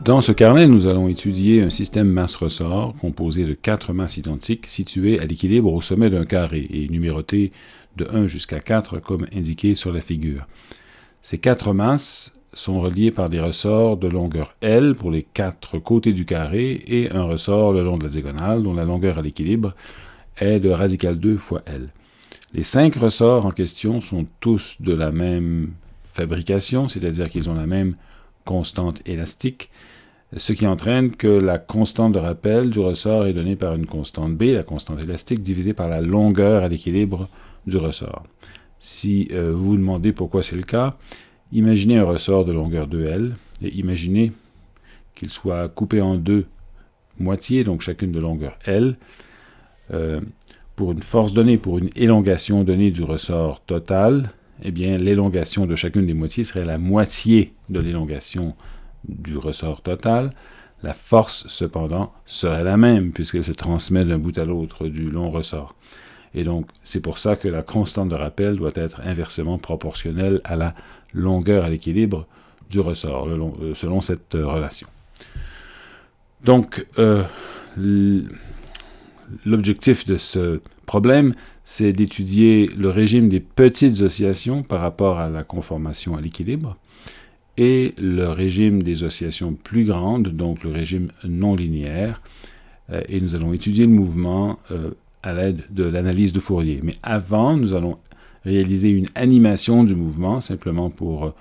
Dans ce carnet, nous allons étudier un système masse-ressort composé de 4 masses identiques situées à l'équilibre au sommet d'un carré et numérotées de 1 jusqu'à 4 comme indiqué sur la figure. Ces 4 masses sont reliées par des ressorts de longueur L pour les 4 côtés du carré et un ressort le long de la diagonale dont la longueur à l'équilibre est de radical 2 fois L. Les 5 ressorts en question sont tous de la même fabrication, c'est-à-dire qu'ils ont la même constante élastique, ce qui entraîne que la constante de rappel du ressort est donnée par une constante B, la constante élastique, divisée par la longueur à l'équilibre du ressort. Si vous vous demandez pourquoi c'est le cas, imaginez un ressort de longueur 2L et imaginez qu'il soit coupé en 2 moitiés, donc chacune de longueur L, pour une force donnée, pour une élongation donnée du ressort total, eh bien l'élongation de chacune des moitiés serait la moitié de l'élongation du ressort total. La force, cependant, serait la même, puisqu'elle se transmet d'un bout à l'autre du long ressort. Et donc, c'est pour ça que la constante de rappel doit être inversement proportionnelle à la longueur à l'équilibre du ressort, selon cette relation. Donc, l'objectif de ce problème, c'est d'étudier le régime des petites oscillations par rapport à la conformation à l'équilibre et le régime des oscillations plus grandes, donc le régime non linéaire. Et nous allons étudier le mouvement à l'aide de l'analyse de Fourier. Mais avant, nous allons réaliser une animation du mouvement, simplement pour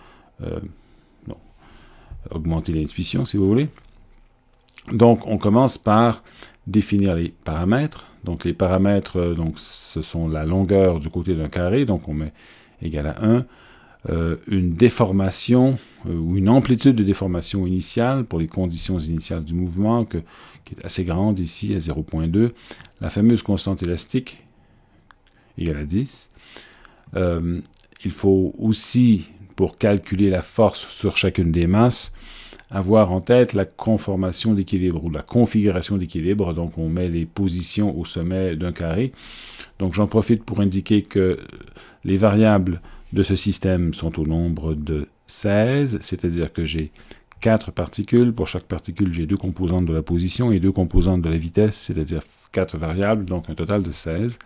augmenter l'intuition, si vous voulez. Donc, on commence par définir les paramètres. Donc, les paramètres, ce sont la longueur du côté d'un carré, donc on met égal à 1. Une déformation ou une amplitude de déformation initiale pour les conditions initiales du mouvement qui est assez grande ici à 0,2. La fameuse constante élastique égale à 10. Il faut aussi, pour calculer la force sur chacune des masses, avoir en tête la conformation d'équilibre ou la configuration d'équilibre. Donc, on met les positions au sommet d'un carré. Donc, j'en profite pour indiquer que les variables de ce système sont au nombre de 16, c'est-à-dire que j'ai 4 particules. Pour chaque particule, j'ai 2 composantes de la position et 2 composantes de la vitesse, c'est-à-dire 4 variables, donc un total de 16.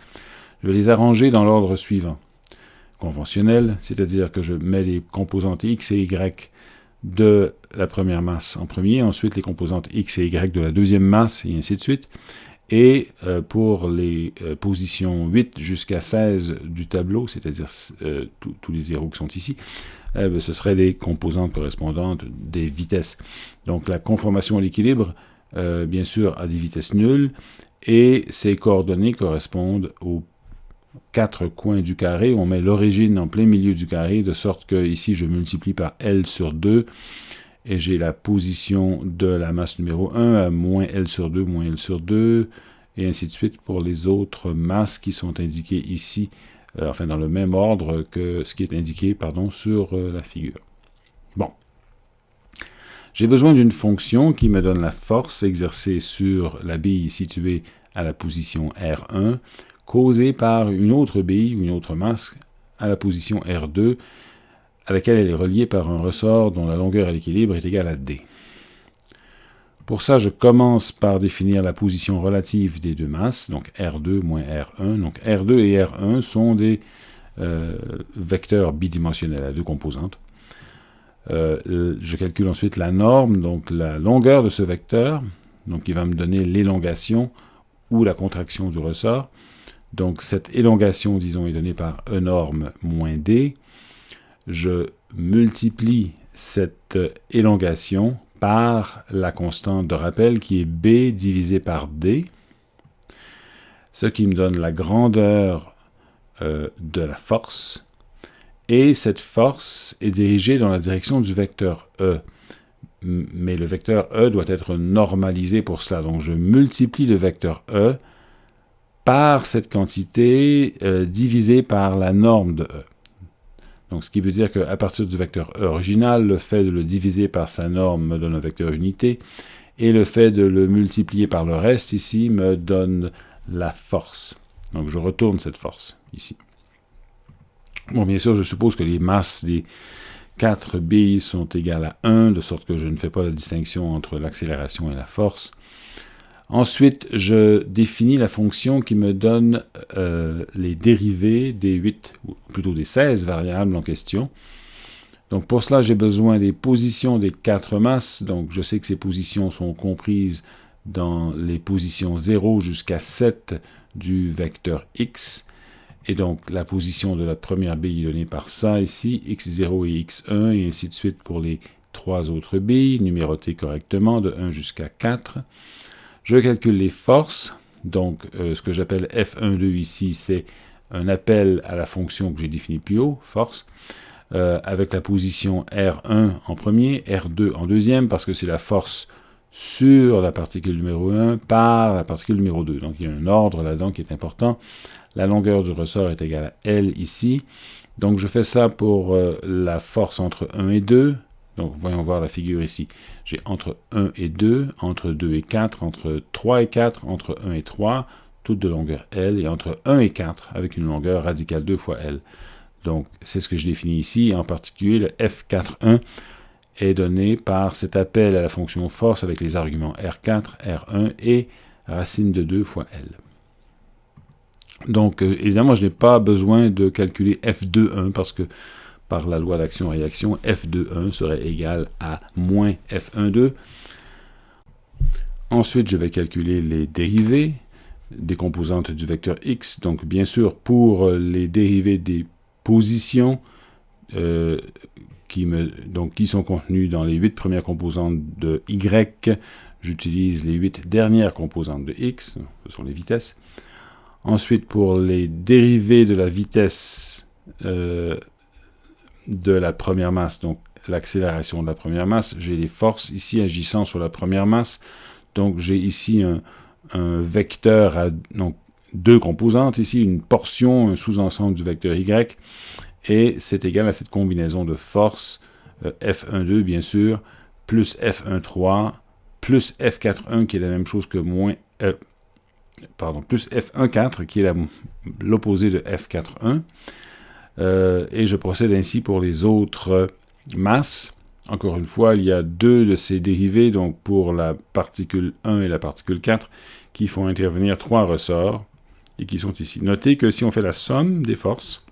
Je vais les arranger dans l'ordre suivant. Conventionnel, c'est-à-dire que je mets les composantes x et y de la première masse en premier, ensuite les composantes x et y de la deuxième masse, et ainsi de suite. Et pour les positions 8 jusqu'à 16 du tableau, c'est-à-dire tous les zéros qui sont ici, ce seraient les composantes correspondantes des vitesses. Donc la conformation à l'équilibre, bien sûr, a des vitesses nulles, et ces coordonnées correspondent aux 4 coins du carré. On met l'origine en plein milieu du carré, de sorte que ici je multiplie par L sur 2, et j'ai la position de la masse numéro 1 à moins L sur 2, moins L sur 2, et ainsi de suite pour les autres masses qui sont indiquées ici, dans le même ordre que ce qui est indiqué sur la figure. Bon. J'ai besoin d'une fonction qui me donne la force exercée sur la bille située à la position R1, causée par une autre bille ou une autre masse à la position R2, à laquelle elle est reliée par un ressort dont la longueur à l'équilibre est égale à D. Pour ça, je commence par définir la position relative des deux masses, donc R2 moins R1. Donc R2 et R1 sont des vecteurs bidimensionnels à 2 composantes. Je calcule ensuite la norme, donc la longueur de ce vecteur, donc qui va me donner l'élongation ou la contraction du ressort. Donc cette élongation, disons, est donnée par E norme moins D. Je multiplie cette élongation par la constante de rappel qui est B divisé par D, ce qui me donne la grandeur de la force. Et cette force est dirigée dans la direction du vecteur E. Mais le vecteur E doit être normalisé pour cela. Donc je multiplie le vecteur E par cette quantité divisée par la norme de E. Donc, ce qui veut dire qu'à partir du vecteur E original, le fait de le diviser par sa norme me donne un vecteur unité, et le fait de le multiplier par le reste ici me donne la force. Donc, je retourne cette force ici. Bon, bien sûr, je suppose que les masses des 4 billes sont égales à 1, de sorte que je ne fais pas la distinction entre l'accélération et la force. Ensuite, je définis la fonction qui me donne les dérivés des 8, ou plutôt des 16 variables en question. Donc pour cela, j'ai besoin des positions des 4 masses. Donc je sais que ces positions sont comprises dans les positions 0 jusqu'à 7 du vecteur x. Et donc la position de la première bille est donnée par ça ici, x0 et x1, et ainsi de suite pour les 3 autres billes, numérotées correctement de 1 jusqu'à 4. Je calcule les forces. Donc ce que j'appelle F12 ici, c'est un appel à la fonction que j'ai définie plus haut, force, avec la position R1 en premier, R2 en deuxième, parce que c'est la force sur la particule numéro 1 par la particule numéro 2. Donc il y a un ordre là-dedans qui est important. La longueur du ressort est égale à L ici. Donc je fais ça pour la force entre 1 et 2. Donc voyons voir la figure ici. J'ai entre 1 et 2, entre 2 et 4, entre 3 et 4, entre 1 et 3, toutes de longueur L, et entre 1 et 4 avec une longueur radicale 2 fois L. Donc c'est ce que je définis ici. En particulier, le F41 est donné par cet appel à la fonction force avec les arguments R4, R1 et racine de 2 fois L. Donc, évidemment, je n'ai pas besoin de calculer F21 parce que par la loi d'action-réaction, F21 serait égal à moins F12. Ensuite, je vais calculer les dérivés des composantes du vecteur x. Donc, bien sûr, pour les dérivés des positions qui sont contenues dans les 8 premières composantes de y, j'utilise les 8 dernières composantes de x, ce sont les vitesses. Ensuite, pour les dérivés de la vitesse de la première masse, donc l'accélération de la première masse, j'ai les forces ici agissant sur la première masse. Donc j'ai ici un vecteur à donc, 2 composantes, ici une portion, un sous-ensemble du vecteur y, et c'est égal à cette combinaison de forces, F12 bien sûr, plus F13, plus F41 qui est la même chose que plus F14 qui est l'opposé de F41. Et je procède ainsi pour les autres masses. Encore une fois, il y a 2 de ces dérivés, donc pour la particule 1 et la particule 4, qui font intervenir 3 ressorts, et qui sont ici. Notez que si on fait la somme des forces,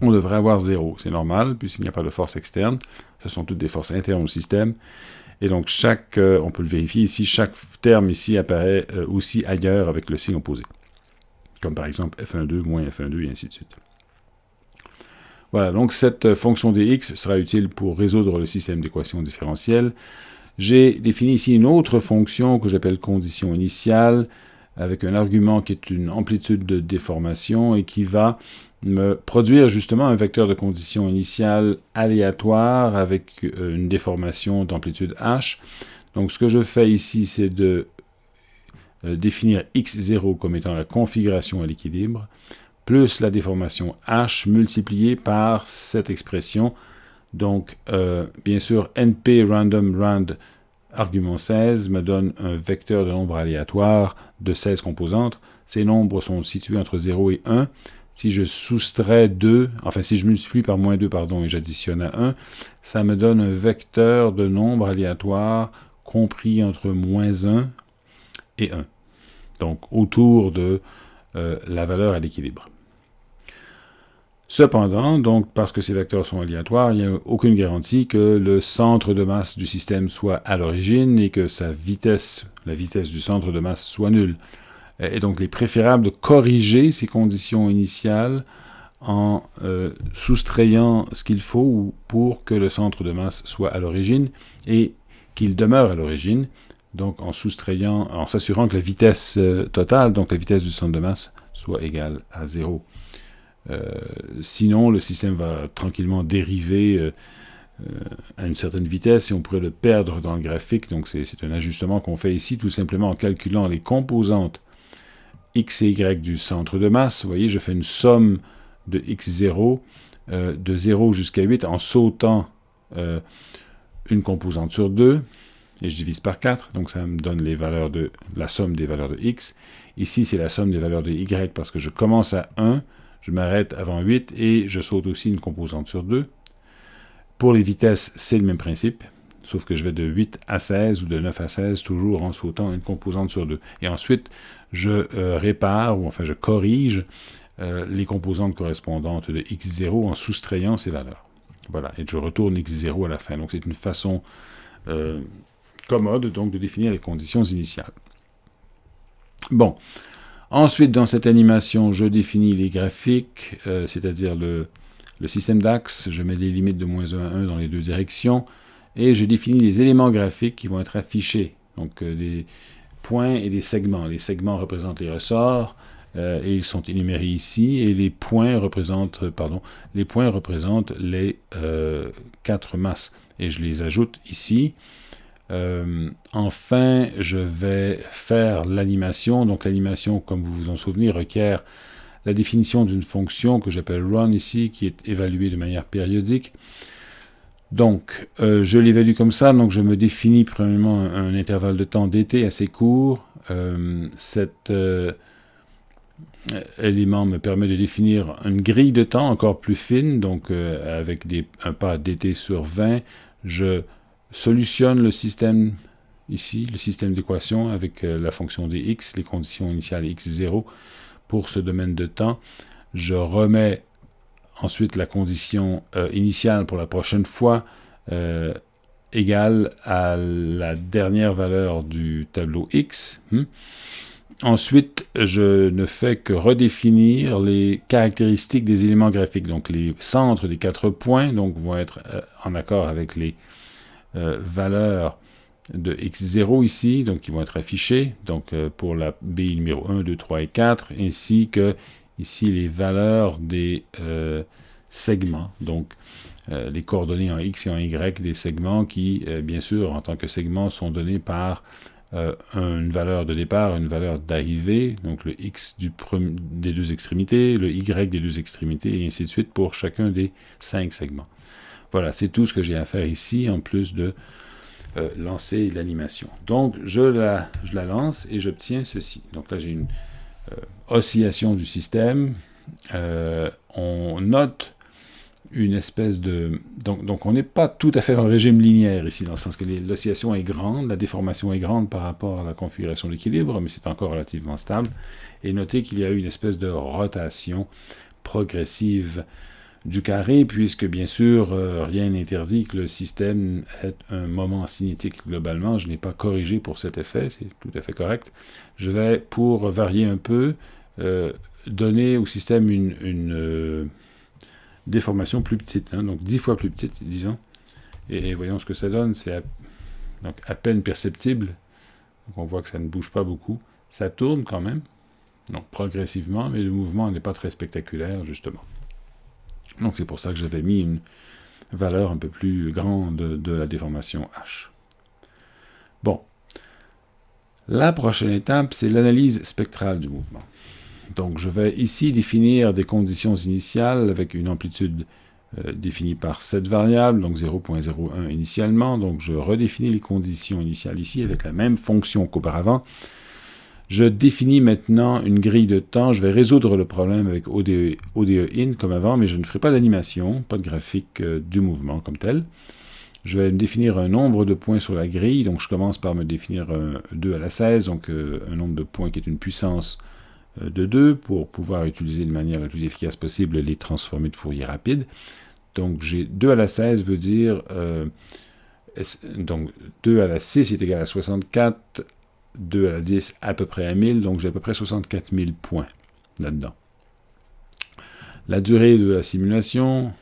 on devrait avoir 0. C'est normal, puisqu'il n'y a pas de force externe. Ce sont toutes des forces internes au système. Et donc, on peut le vérifier ici, chaque terme ici apparaît aussi ailleurs avec le signe opposé. Comme par exemple F12 moins F12 et ainsi de suite. Voilà, donc cette fonction dx sera utile pour résoudre le système d'équations différentielles. J'ai défini ici une autre fonction que j'appelle condition initiale, avec un argument qui est une amplitude de déformation et qui va me produire justement un vecteur de condition initiale aléatoire avec une déformation d'amplitude h. Donc ce que je fais ici, c'est de définir x0 comme étant la configuration à l'équilibre, plus la déformation h multipliée par cette expression. Donc, bien sûr, np random rand argument 16 me donne un vecteur de nombre aléatoire de 16 composantes. Ces nombres sont situés entre 0 et 1. Si je soustrais 2, enfin si je multiplie par moins 2, pardon, et j'additionne à 1, ça me donne un vecteur de nombre aléatoire compris entre moins 1 et 1. Donc, autour de la valeur à l'équilibre. Cependant, donc, parce que ces vecteurs sont aléatoires, il n'y a aucune garantie que le centre de masse du système soit à l'origine et que sa vitesse, la vitesse du centre de masse, soit nulle. Et donc, il est préférable de corriger ces conditions initiales en soustrayant ce qu'il faut pour que le centre de masse soit à l'origine et qu'il demeure à l'origine, donc en s'assurant que la vitesse totale, donc la vitesse du centre de masse, soit égale à 0. Sinon, le système va tranquillement dériver à une certaine vitesse et on pourrait le perdre dans le graphique. Donc c'est un ajustement qu'on fait ici tout simplement en calculant les composantes x et y du centre de masse. Vous voyez, je fais une somme de x0 de 0 jusqu'à 8 en sautant une composante sur 2 et je divise par 4. Donc ça me donne la somme des valeurs de x. Ici, c'est la somme des valeurs de y parce que je commence à 1, je m'arrête avant 8 et je saute aussi une composante sur 2. Pour les vitesses, c'est le même principe, sauf que je vais de 8 à 16 ou de 9 à 16, toujours en sautant une composante sur deux. Et ensuite, je répare, ou enfin je corrige les composantes correspondantes de x0 en soustrayant ces valeurs. Voilà, et je retourne x0 à la fin. Donc c'est une façon commode donc de définir les conditions initiales. Bon, ensuite dans cette animation, je définis les graphiques, c'est-à-dire le système d'axe, je mets des limites de -1 à 1 dans les deux directions, et je définis les éléments graphiques qui vont être affichés, donc des points et des segments. Les segments représentent les ressorts, et ils sont énumérés ici, et les points représentent les 4 masses, et je les ajoute ici. Enfin, je vais faire l'animation. Donc l'animation, comme vous vous en souvenez, requiert la définition d'une fonction que j'appelle run ici, qui est évaluée de manière périodique. Donc, je l'évalue comme ça. Donc, je me définis premièrement un intervalle de temps dt assez court. Cet élément me permet de définir une grille de temps encore plus fine. Donc, avec un pas dt sur 20, je solutionne le système ici, le système d'équation avec la fonction dx, les conditions initiales x0 pour ce domaine de temps. Je remets ensuite la condition initiale pour la prochaine fois égale à la dernière valeur du tableau x. Ensuite, je ne fais que redéfinir les caractéristiques des éléments graphiques. Donc les centres des 4 points vont être en accord avec les valeurs de x0 ici, donc qui vont être affichées, donc pour la b numéro 1, 2, 3 et 4, ainsi que ici les valeurs des segments, donc les coordonnées en x et en y des segments qui, bien sûr, en tant que segments, sont donnés par une valeur de départ, une valeur d'arrivée, donc le x des deux extrémités, le y des deux extrémités, et ainsi de suite pour chacun des 5 segments. Voilà, c'est tout ce que j'ai à faire ici, en plus de lancer l'animation. Donc, je la lance et j'obtiens ceci. Donc là, j'ai une oscillation du système. On note une espèce de... Donc on n'est pas tout à fait dans le régime linéaire ici, dans le sens que l'oscillation est grande, la déformation est grande par rapport à la configuration d'équilibre, mais c'est encore relativement stable. Et notez qu'il y a eu une espèce de rotation progressive du carré, puisque bien sûr, rien n'interdit que le système ait un moment cinétique globalement. Je n'ai pas corrigé pour cet effet, c'est tout à fait correct. Je vais, pour varier un peu, donner au système une déformation plus petite, donc 10 fois plus petite, disons. Et voyons ce que ça donne, c'est à peine perceptible. Donc on voit que ça ne bouge pas beaucoup. Ça tourne quand même, donc progressivement, mais le mouvement n'est pas très spectaculaire, justement. Donc c'est pour ça que j'avais mis une valeur un peu plus grande de la déformation H. Bon. La prochaine étape, c'est l'analyse spectrale du mouvement. Donc je vais ici définir des conditions initiales avec une amplitude définie par cette variable, donc 0.01 initialement. Donc je redéfinis les conditions initiales ici avec la même fonction qu'auparavant. Je définis maintenant une grille de temps. Je vais résoudre le problème avec ODE in comme avant, mais je ne ferai pas d'animation, pas de graphique du mouvement comme tel. Je vais me définir un nombre de points sur la grille. Donc je commence par me définir 2 à la 16, donc un nombre de points qui est une puissance de 2 pour pouvoir utiliser de manière la plus efficace possible les transformés de Fourier rapides. Donc j'ai 2 à la 16 veut dire donc 2 à la 6 est égal à 64, 2 à la 10 à peu près à 1000, donc j'ai à peu près 64 000 points là-dedans. La durée de la simulation,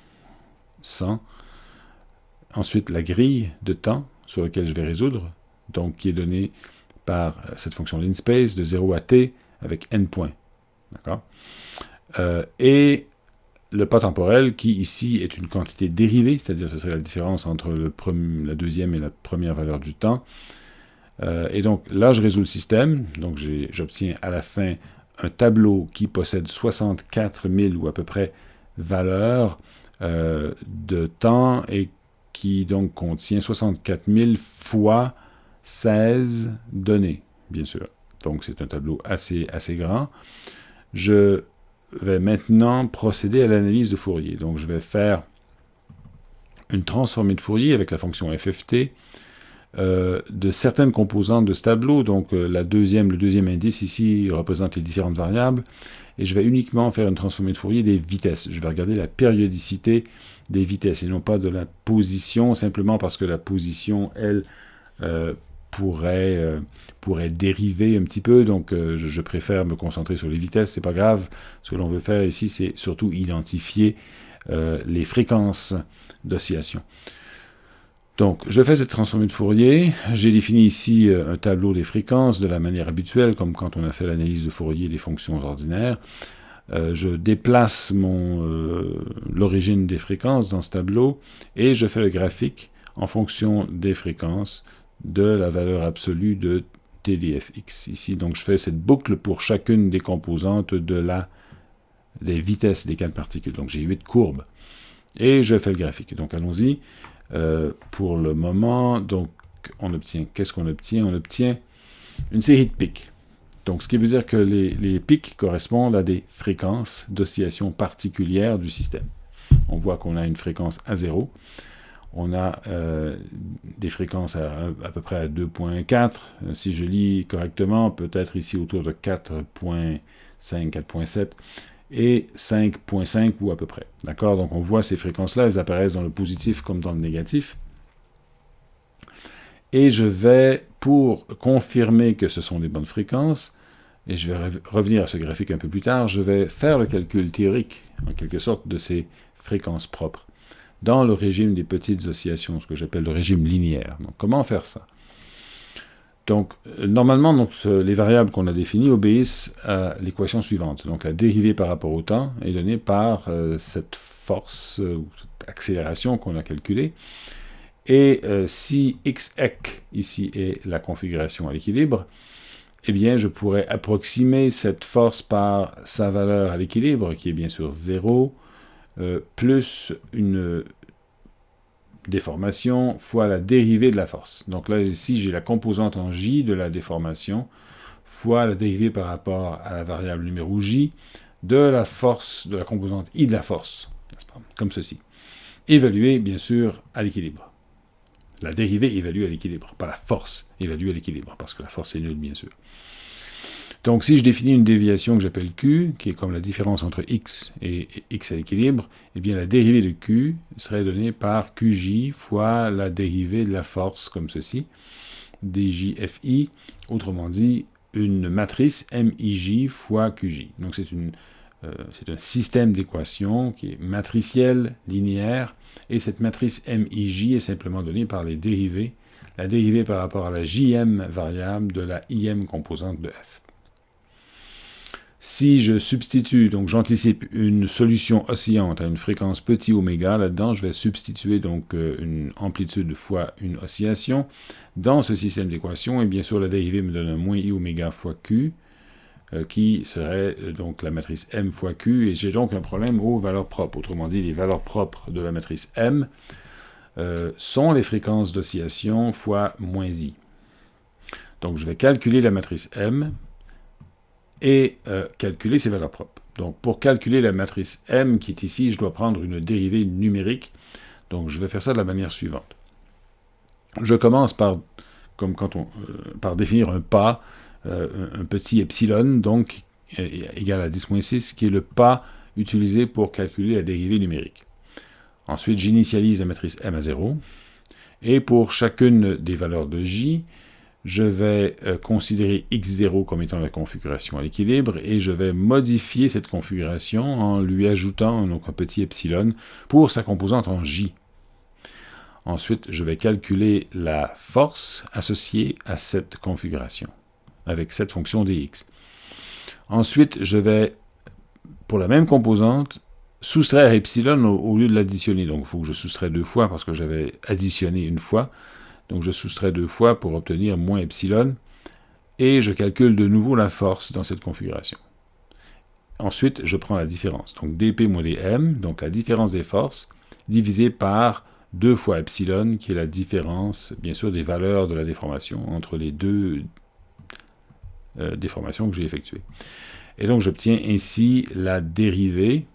100. Ensuite, la grille de temps sur laquelle je vais résoudre, donc qui est donnée par cette fonction linspace de 0 à t avec n points. D'accord? Et le pas temporel qui ici est une quantité dérivée, c'est-à-dire ce serait la différence entre la deuxième et la première valeur du temps. Et donc là, je résous le système, donc j'obtiens à la fin un tableau qui possède 64 000 ou à peu près valeurs de temps et qui donc contient 64 000 fois 16 données, bien sûr. Donc c'est un tableau assez grand. Je vais maintenant procéder à l'analyse de Fourier. Donc je vais faire une transformée de Fourier avec la fonction FFT de certaines composantes de ce tableau. Donc le deuxième indice ici représente les différentes variables. Et je vais uniquement faire une transformée de Fourier des vitesses. Je vais regarder la périodicité des vitesses et non pas de la position, simplement parce que la position, elle, pourrait dériver un petit peu. Donc je préfère me concentrer sur les vitesses, c'est pas grave. Ce que l'on veut faire ici, c'est surtout identifier les fréquences d'oscillation. Donc, je fais cette transformée de Fourier. J'ai défini ici un tableau des fréquences de la manière habituelle, comme quand on a fait l'analyse de Fourier des fonctions ordinaires. Je déplace l'origine des fréquences dans ce tableau et je fais le graphique en fonction des fréquences de la valeur absolue de TDFX ici. Donc, je fais cette boucle pour chacune des composantes des vitesses des 4 particules. Donc, j'ai 8 courbes et je fais le graphique. Donc, allons-y. Pour le moment, donc, qu'est-ce qu'on obtient? On obtient une série de pics. Donc, ce qui veut dire que les pics correspondent à des fréquences d'oscillation particulières du système. On voit qu'on a une fréquence à 0. On a des fréquences à peu près à 2.4. Si je lis correctement, peut-être ici autour de 4.5, 4.7. Et 5.5 ou à peu près. D'accord? Donc on voit ces fréquences-là, elles apparaissent dans le positif comme dans le négatif. Et je vais, pour confirmer que ce sont des bonnes fréquences, et je vais revenir à ce graphique un peu plus tard, je vais faire le calcul théorique, en quelque sorte, de ces fréquences propres, dans le régime des petites oscillations, ce que j'appelle le régime linéaire. Donc comment faire ça? Donc, normalement, les variables qu'on a définies obéissent à l'équation suivante. Donc, la dérivée par rapport au temps est donnée par cette force ou cette accélération qu'on a calculée. Et si xec, ici, est la configuration à l'équilibre, eh bien, je pourrais approximer cette force par sa valeur à l'équilibre, qui est bien sûr 0, plus une déformation fois la dérivée de la force. Donc là, ici, j'ai la composante en J de la déformation fois la dérivée par rapport à la variable numéro J de la force, de la composante I de la force, n'est-ce pas? Comme ceci. Évalué, bien sûr, à l'équilibre. La dérivée évalue à l'équilibre, pas la force évalue à l'équilibre, parce que la force est nulle, bien sûr. Donc, si je définis une déviation que j'appelle Q, qui est comme la différence entre X et X à l'équilibre, eh bien, la dérivée de Q serait donnée par QJ fois la dérivée de la force, comme ceci, DJFI, autrement dit, une matrice MIJ fois QJ. Donc, c'est un système d'équations qui est matriciel, linéaire, et cette matrice MIJ est simplement donnée par les dérivées, la dérivée par rapport à la JM variable de la IM composante de F. Si je substitue, donc j'anticipe une solution oscillante à une fréquence petit oméga, là-dedans, je vais substituer donc une amplitude fois une oscillation dans ce système d'équations, et bien sûr la dérivée me donne un moins i oméga fois q, qui serait donc la matrice m fois q, et j'ai donc un problème aux valeurs propres. Autrement dit, les valeurs propres de la matrice m sont les fréquences d'oscillation fois moins i. Donc je vais calculer la matrice m, et calculer ses valeurs propres. Donc, pour calculer la matrice M qui est ici, je dois prendre une dérivée numérique. Donc, je vais faire ça de la manière suivante. Je commence par définir un pas, un petit epsilon, donc égal à 10-6, qui est le pas utilisé pour calculer la dérivée numérique. Ensuite, j'initialise la matrice M à 0. Et pour chacune des valeurs de J, je vais considérer x0 comme étant la configuration à l'équilibre et je vais modifier cette configuration en lui ajoutant donc un petit epsilon pour sa composante en J. Ensuite, je vais calculer la force associée à cette configuration avec cette fonction dx. Ensuite, je vais, pour la même composante, soustraire epsilon au lieu de l'additionner. Donc, il faut que je soustrais 2 fois parce que j'avais additionné une fois. Donc, je soustrais 2 fois pour obtenir moins epsilon. Et je calcule de nouveau la force dans cette configuration. Ensuite, je prends la différence. Donc, dp moins dm, donc la différence des forces, divisé par 2 fois epsilon, qui est la différence, bien sûr, des valeurs de la déformation entre les deux déformations que j'ai effectuées. Et donc, j'obtiens ainsi la dérivée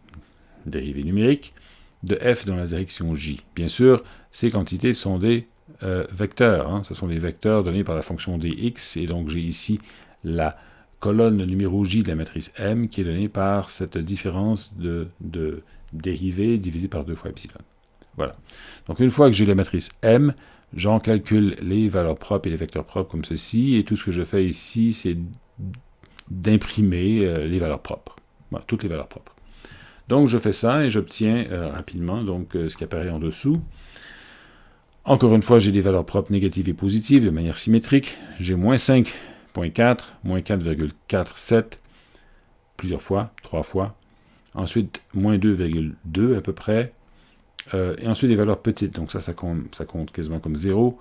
numérique de f dans la direction j. Bien sûr, ces quantités sont des vecteurs. Hein. Ce sont des vecteurs donnés par la fonction dx, et donc j'ai ici la colonne numéro j de la matrice M qui est donnée par cette différence de dérivée divisée par 2 fois epsilon. Voilà. Donc une fois que j'ai la matrice M, j'en calcule les valeurs propres et les vecteurs propres comme ceci, et tout ce que je fais ici, c'est d'imprimer les valeurs propres. Voilà, toutes les valeurs propres. Donc je fais ça et j'obtiens rapidement donc, ce qui apparaît en dessous. Encore une fois, j'ai des valeurs propres négatives et positives de manière symétrique. J'ai moins 5,4, moins 4,47, plusieurs fois, 3 fois. Ensuite, moins 2,2 à peu près. Et ensuite, des valeurs petites. Donc ça compte quasiment comme 0.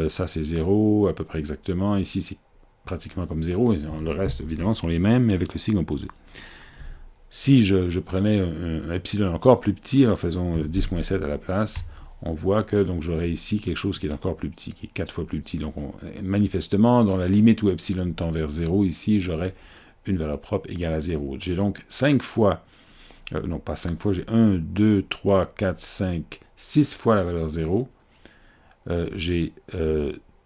Ça, c'est 0 à peu près exactement. Ici, c'est pratiquement comme 0. Et le reste, évidemment, sont les mêmes, mais avec le signe opposé. Si je prenais un epsilon encore plus petit, alors faisons 10-7 à la place, on voit que donc j'aurais ici quelque chose qui est encore plus petit, qui est 4 fois plus petit. Donc manifestement, dans la limite où epsilon tend vers 0, ici, j'aurais une valeur propre égale à 0. J'ai donc 5 fois, non pas 5 fois, j'ai 1, 2, 3, 4, 5, 6 fois la valeur 0. J'ai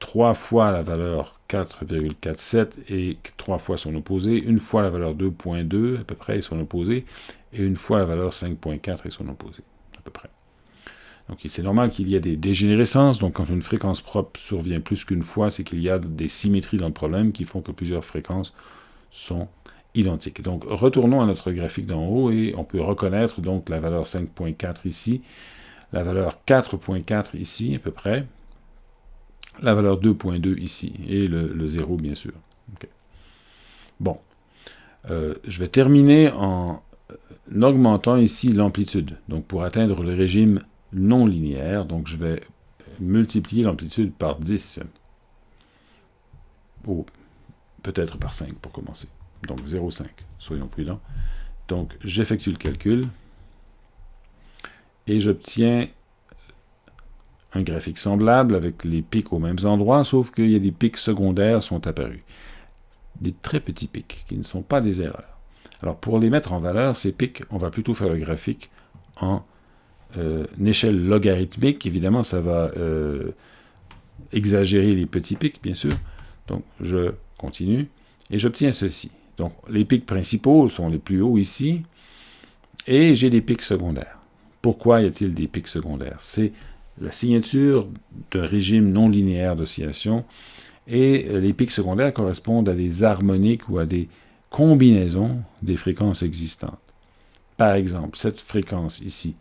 3 fois la valeur 4,47 et 3 fois son opposé, une fois la valeur 2,2 à peu près et son opposé, et une fois la valeur 5,4 et son opposé, à peu près. Donc c'est normal qu'il y ait des dégénérescences, donc quand une fréquence propre survient plus qu'une fois, c'est qu'il y a des symétries dans le problème qui font que plusieurs fréquences sont identiques. Donc retournons à notre graphique d'en haut et on peut reconnaître donc la valeur 5,4 ici, la valeur 4,4 ici à peu près, la valeur 2,2 ici, et le 0 bien sûr. Okay. Bon, je vais terminer en augmentant ici l'amplitude, donc pour atteindre le régime non linéaire, donc je vais multiplier l'amplitude par 10, ou peut-être par 5 pour commencer, donc 0,5, soyons prudents. Donc j'effectue le calcul, et j'obtiens un graphique semblable avec les pics aux mêmes endroits, sauf qu'il y a des pics secondaires qui sont apparus. Des très petits pics, qui ne sont pas des erreurs. Alors pour les mettre en valeur, ces pics, on va plutôt faire le graphique en échelle logarithmique. Évidemment, ça va exagérer les petits pics, bien sûr. Donc je continue, et j'obtiens ceci. Donc les pics principaux sont les plus hauts ici, et j'ai des pics secondaires. Pourquoi y a-t-il des pics secondaires? C'est la signature d'un régime non linéaire d'oscillation, et les pics secondaires correspondent à des harmoniques ou à des combinaisons des fréquences existantes. Par exemple, cette fréquence ici,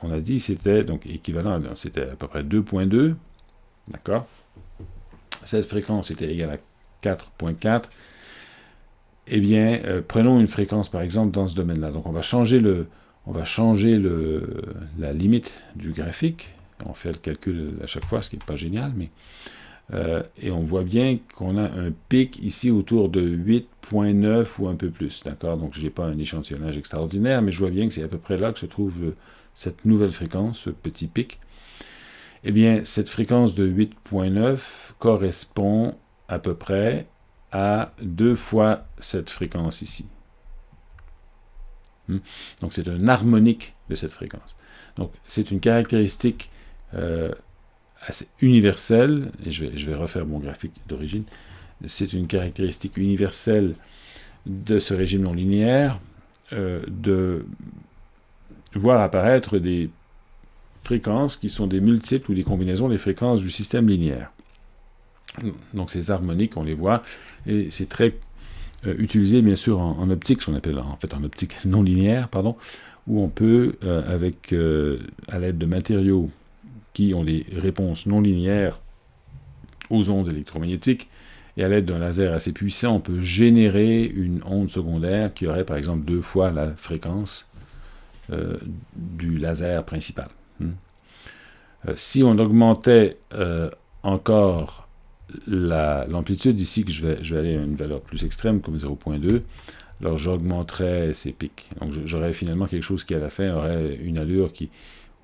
on a dit c'était donc équivalent, c'était à peu près 2,2, d'accord? Cette fréquence était égale à 4,4. Eh bien, prenons une fréquence par exemple dans ce domaine-là. Donc on va changer la limite du graphique. On fait le calcul à chaque fois, ce qui n'est pas génial, mais et on voit bien qu'on a un pic ici autour de 8,9 ou un peu plus, d'accord? Donc je n'ai pas un échantillonnage extraordinaire, mais je vois bien que c'est à peu près là que se trouve cette nouvelle fréquence, ce petit pic. Eh bien, cette fréquence de 8,9 correspond à peu près à 2 fois cette fréquence ici. Donc c'est un harmonique de cette fréquence. Donc c'est une caractéristique assez universelle, et je vais refaire mon graphique d'origine, c'est une caractéristique universelle de ce régime non linéaire, de voir apparaître des fréquences qui sont des multiples ou des combinaisons des fréquences du système linéaire. Donc ces harmoniques, on les voit, et c'est très utilisé bien sûr en optique, ce qu'on appelle en fait en optique non linéaire, pardon, où on peut, à l'aide de matériaux qui ont des réponses non linéaires aux ondes électromagnétiques, et à l'aide d'un laser assez puissant, on peut générer une onde secondaire qui aurait par exemple 2 fois la fréquence du laser principal. Si on augmentait encore l'amplitude ici, que je vais aller à une valeur plus extrême comme 0,2, alors j'augmenterais ces pics. Donc j'aurais finalement quelque chose qui à la fin aurait une allure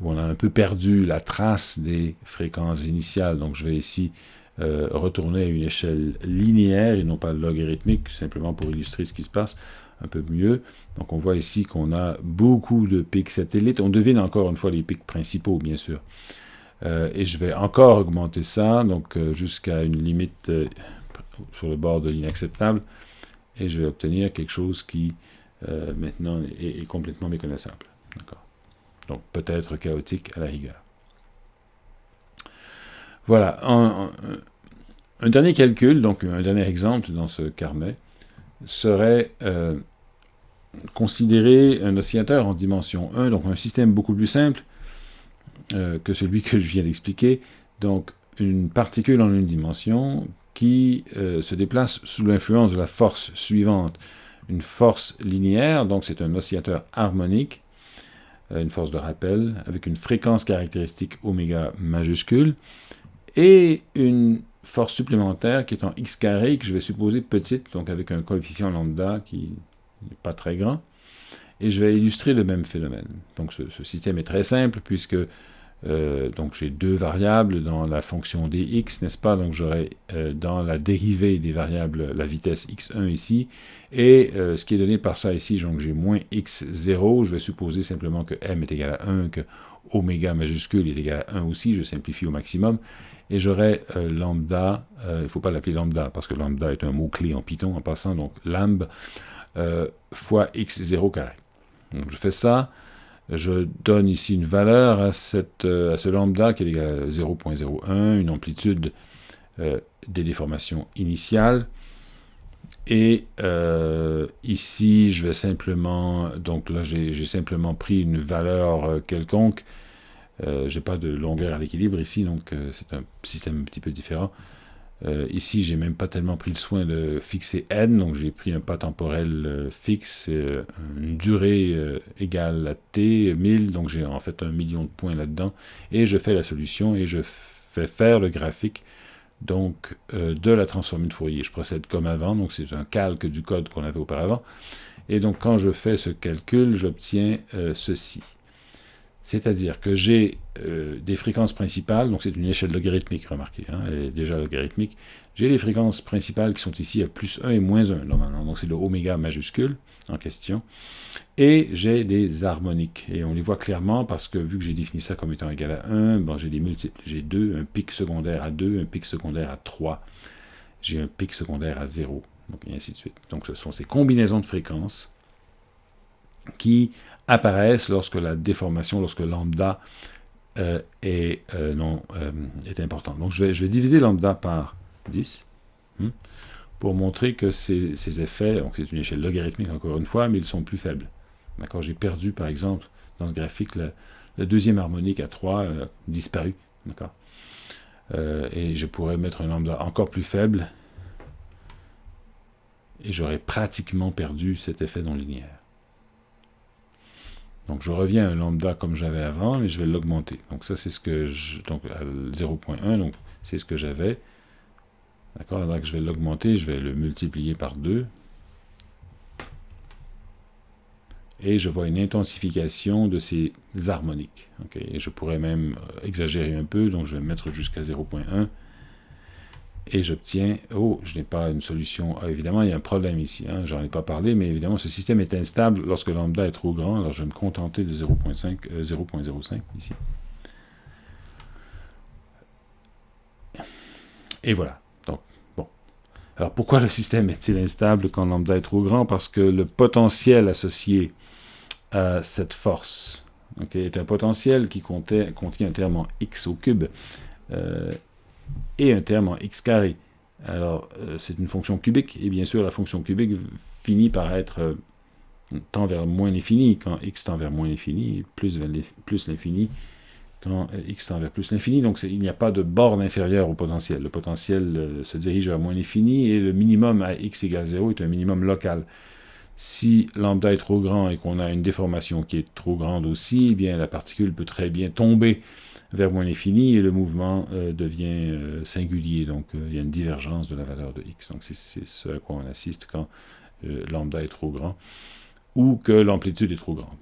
où on a un peu perdu la trace des fréquences initiales. Donc je vais ici retourner à une échelle linéaire et non pas logarithmique, simplement pour illustrer ce qui se passe un peu mieux. Donc on voit ici qu'on a beaucoup de pics satellites. On devine encore une fois les pics principaux, bien sûr. Et je vais encore augmenter ça, donc jusqu'à une limite sur le bord de l'inacceptable. Et je vais obtenir quelque chose qui, maintenant, est complètement méconnaissable. D'accord. Donc peut-être chaotique à la rigueur. Voilà, un dernier calcul, donc un dernier exemple dans ce carnet, serait considérer un oscillateur en dimension 1, donc un système beaucoup plus simple que celui que je viens d'expliquer. Donc une particule en une dimension qui se déplace sous l'influence de la force suivante. Une force linéaire, donc c'est un oscillateur harmonique, une force de rappel, avec une fréquence caractéristique oméga majuscule, et une force supplémentaire qui est en x carré, que je vais supposer petite, donc avec un coefficient lambda qui n'est pas très grand, et je vais illustrer le même phénomène. Donc ce système est très simple, puisque donc j'ai deux variables dans la fonction dx, n'est-ce pas? Donc j'aurai dans la dérivée des variables la vitesse x1 ici, et ce qui est donné par ça ici, donc j'ai moins x0, je vais supposer simplement que m est égal à 1, que oméga majuscule est égal à 1 aussi, je simplifie au maximum, et j'aurai lambda, il ne faut pas l'appeler lambda, parce que lambda est un mot-clé en Python en passant, donc lamb fois x0 carré. Donc je fais ça, je donne ici une valeur à ce lambda qui est égal à 0.01, une amplitude des déformations initiales. Et ici, je vais simplement, donc là j'ai simplement pris une valeur quelconque. Je n'ai pas de longueur à l'équilibre ici, donc c'est un système un petit peu différent. Ici, j'ai même pas tellement pris le soin de fixer n, donc j'ai pris un pas temporel fixe, une durée égale à t, 1000, donc j'ai en fait 1 million de points là-dedans, et je fais la solution, et je fais faire le graphique donc, de la transformée de Fourier. Je procède comme avant, donc c'est un calque du code qu'on avait auparavant, et donc quand je fais ce calcul, j'obtiens ceci. C'est-à-dire que j'ai des fréquences principales, donc c'est une échelle logarithmique, remarquez, hein, elle est déjà logarithmique. J'ai les fréquences principales qui sont ici à plus 1 et moins 1, normalement, donc c'est le oméga majuscule en question. Et j'ai des harmoniques, et on les voit clairement parce que vu que j'ai défini ça comme étant égal à 1, bon, j'ai des multiples, j'ai 2, un pic secondaire à 2, un pic secondaire à 3, j'ai un pic secondaire à 0, donc, et ainsi de suite. Donc ce sont ces combinaisons de fréquences qui apparaissent lorsque la déformation, lorsque lambda est importante. Donc je vais diviser lambda par 10 pour montrer que ces effets, donc c'est une échelle logarithmique encore une fois, mais ils sont plus faibles. D'accord, j'ai perdu par exemple dans ce graphique la deuxième harmonique à 3 disparu. D'accord, et je pourrais mettre un lambda encore plus faible et j'aurais pratiquement perdu cet effet non linéaire. Donc je reviens à un lambda comme j'avais avant, mais je vais l'augmenter. Donc ça c'est ce que donc à 0.1, donc c'est ce que j'avais. D'accord, là que je vais l'augmenter, je vais le multiplier par 2. Et je vois une intensification de ces harmoniques. Okay, et je pourrais même exagérer un peu, donc je vais mettre jusqu'à 0.1. Et j'obtiens, je n'ai pas une solution. Évidemment, il y a un problème ici, hein, j'en ai pas parlé, mais évidemment, ce système est instable lorsque lambda est trop grand, alors je vais me contenter de 0.05 ici. Et voilà. Donc, bon. Alors, pourquoi le système est-il instable quand lambda est trop grand? Parce que le potentiel associé à cette force est un potentiel qui contient un terme en x au cube, et un terme en x carré. Alors, c'est une fonction cubique, et bien sûr, la fonction cubique finit par être tend vers moins l'infini, quand x tend vers moins l'infini, plus l'infini, quand x tend vers plus l'infini. Donc, il n'y a pas de borne inférieure au potentiel. Le potentiel se dirige vers moins l'infini, et le minimum à x égale 0 est un minimum local. Si lambda est trop grand et qu'on a une déformation qui est trop grande aussi, eh bien, la particule peut très bien tomber vers moins l'infini, et le mouvement devient singulier, donc il y a une divergence de la valeur de x. Donc c'est ce à quoi on assiste quand lambda est trop grand, ou que l'amplitude est trop grande.